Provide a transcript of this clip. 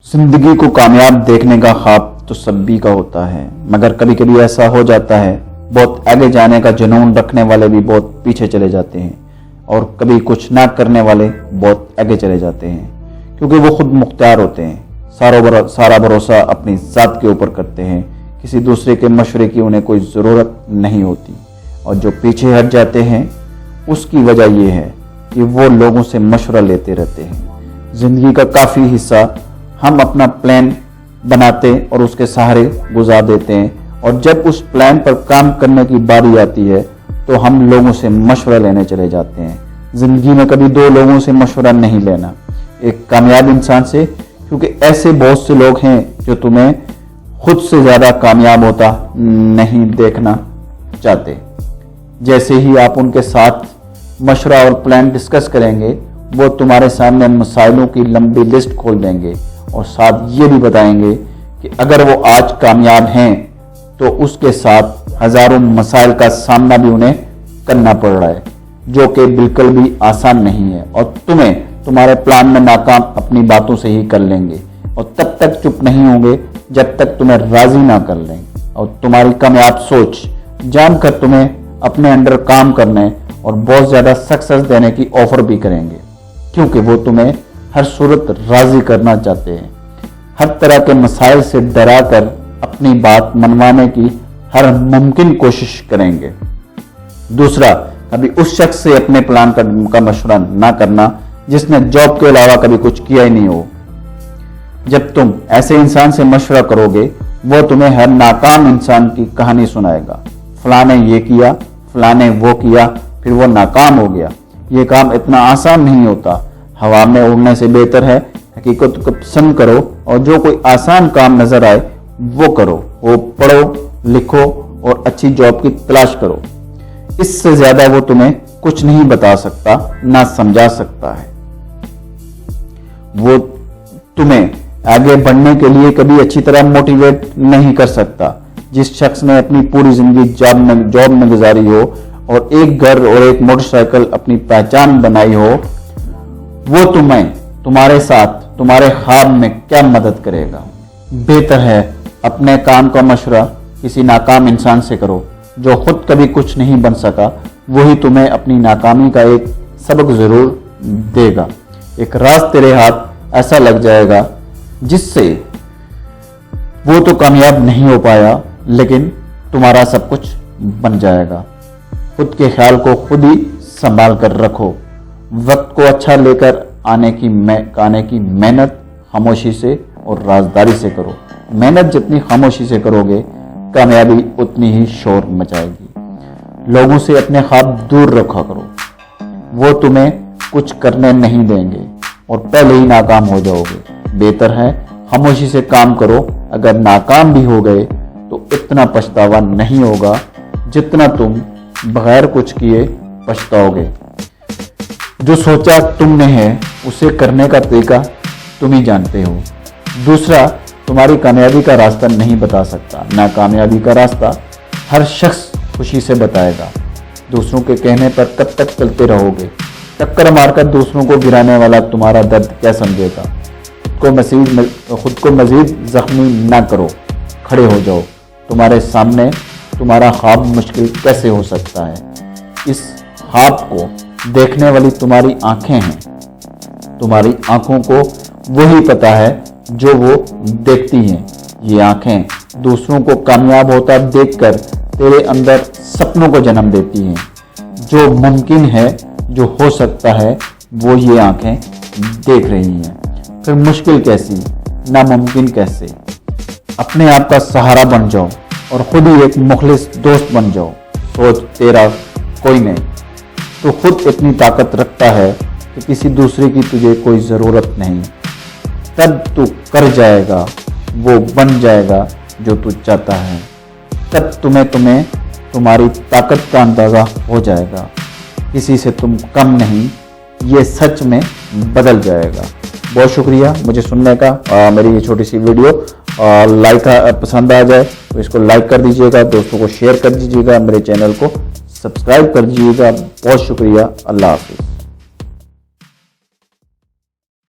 जिंदगी को कामयाब देखने का ख्वाब तो सभी का होता है, मगर कभी कभी ऐसा हो जाता है बहुत आगे जाने का जुनून रखने वाले भी बहुत पीछे चले जाते हैं और कभी कुछ ना करने वाले बहुत आगे चले जाते हैं, क्योंकि वो खुद मुख्तियार होते हैं। सारा भरोसा अपनी ज़ात के ऊपर करते हैं, किसी दूसरे के मशवरे की उन्हें कोई ज़रूरत नहीं होती। और जो पीछे हट जाते हैं उसकी वजह यह है कि वो लोगों से मशवरा लेते रहते हैं। ज़िंदगी का काफ़ी हिस्सा हम अपना प्लान बनाते और उसके सहारे गुजार देते हैं, और जब उस प्लान पर काम करने की बारी आती है तो हम लोगों से मशवरा लेने चले जाते हैं। ज़िंदगी में कभी दो लोगों से मशवरा नहीं लेना, एक कामयाब इंसान से, क्योंकि ऐसे बहुत से लोग हैं जो तुम्हें खुद से ज़्यादा कामयाब होता नहीं देखना चाहते। जैसे ही आप उनके साथ मशवरा और प्लान डिस्कस करेंगे, वो तुम्हारे सामने मसाइलों की लंबी लिस्ट खोल देंगे और साथ ये भी बताएंगे कि अगर वो आज कामयाब हैं तो उसके साथ हजारों मसाइल का सामना भी उन्हें करना पड़ रहा है, जो कि बिल्कुल भी आसान नहीं है, और तुम्हें तुम्हारे प्लान में नाकाम अपनी बातों से ही कर लेंगे, और तब तक चुप नहीं होंगे जब तक तुम्हें राजी ना कर लें। और तुम्हारी कामयाब सोच जानकर तुम्हें अपने अंडर काम करने और बहुत ज़्यादा सक्सेस देने की ऑफर भी करेंगे, क्योंकि वो तुम्हें हर सूरत राजी करना चाहते हैं। हर तरह के मसाइल से डरा कर अपनी बात मनवाने की हर मुमकिन कोशिश करेंगे। दूसरा, कभी उस शख्स से अपने प्लान का मशवरा ना करना जिसने जॉब के अलावा कभी कुछ किया ही नहीं हो। जब तुम ऐसे इंसान से मशवरा करोगे, वो तुम्हें हर नाकाम इंसान की कहानी सुनाएगा। फलाने ये किया, फलाने वो किया, फिर वो नाकाम हो गया। ये काम इतना आसान नहीं होता। हवा में उड़ने से बेहतर है हकीकत को पसंद करो, और जो कोई आसान काम नजर आए वो करो। वो पढ़ो, लिखो और अच्छी जॉब की तलाश करो। इससे ज्यादा वो तुम्हें कुछ नहीं बता सकता, ना समझा सकता है। वो तुम्हें आगे बढ़ने के लिए कभी अच्छी तरह मोटिवेट नहीं कर सकता। जिस शख्स ने अपनी पूरी जिंदगी जॉब में गुजारी हो और एक घर और एक मोटरसाइकिल अपनी पहचान बनाई हो, वो तुम्हें तुम्हारे साथ तुम्हारे ख्वाब में क्या मदद करेगा। बेहतर है अपने काम का मशवरा किसी नाकाम इंसान से करो जो खुद कभी कुछ नहीं बन सका। वही तुम्हें अपनी नाकामी का एक सबक जरूर देगा। एक राज तेरे हाथ ऐसा लग जाएगा जिससे वो तो कामयाब नहीं हो पाया, लेकिन तुम्हारा सब कुछ बन जाएगा। खुद के ख्याल को खुद ही संभाल कर रखो। वक्त को अच्छा लेकर आने की मेहनत खामोशी से और राजदारी से करो। मेहनत जितनी खामोशी से करोगे, कामयाबी उतनी ही शोर मचाएगी। लोगों से अपने ख्वाब दूर रखा करो, वो तुम्हें कुछ करने नहीं देंगे और पहले ही नाकाम हो जाओगे। बेहतर है खामोशी से काम करो। अगर नाकाम भी हो गए तो इतना पछतावा नहीं होगा जितना तुम बगैर कुछ किए पछताओगे। जो सोचा तुमने है उसे करने का तरीका तुम ही जानते हो। दूसरा तुम्हारी कामयाबी का रास्ता नहीं बता सकता। नाकामयाबी का रास्ता हर शख्स खुशी से बताएगा। दूसरों के कहने पर कब तक चलते रहोगे? टक्कर मारकर दूसरों को गिराने वाला तुम्हारा दर्द क्या समझेगा? खुद को मजीद जख्मी ना करो, खड़े हो जाओ। तुम्हारे सामने तुम्हारा ख्वाब मुश्किल कैसे हो सकता है? इस ख्वाब को देखने वाली तुम्हारी आंखें हैं। तुम्हारी आंखों को वही पता है जो वो देखती हैं। ये आंखें दूसरों को कामयाब होता देखकर तेरे अंदर सपनों को जन्म देती हैं। जो मुमकिन है, जो हो सकता है, वो ये आंखें देख रही हैं। फिर मुश्किल कैसी, नामुमकिन कैसे? अपने आप का सहारा बन जाओ और खुद ही एक मुखलिस दोस्त बन जाओ। सोच तेरा कोई नहीं, तो खुद इतनी ताकत रखता है कि किसी दूसरे की तुझे कोई ज़रूरत नहीं। तब तू कर जाएगा, वो बन जाएगा जो तू चाहता है। तब तुम्हें तुम्हारी ताकत का अंदाज़ा हो जाएगा। किसी से तुम कम नहीं, ये सच में बदल जाएगा। बहुत शुक्रिया मुझे सुनने का। मेरी ये छोटी सी वीडियो पसंद आ जाए तो इसको लाइक कर दीजिएगा, दोस्तों को शेयर कर दीजिएगा, मेरे चैनल को सब्सक्राइब कर दीजिएगा। बहुत शुक्रिया। अल्लाह हाफिज़।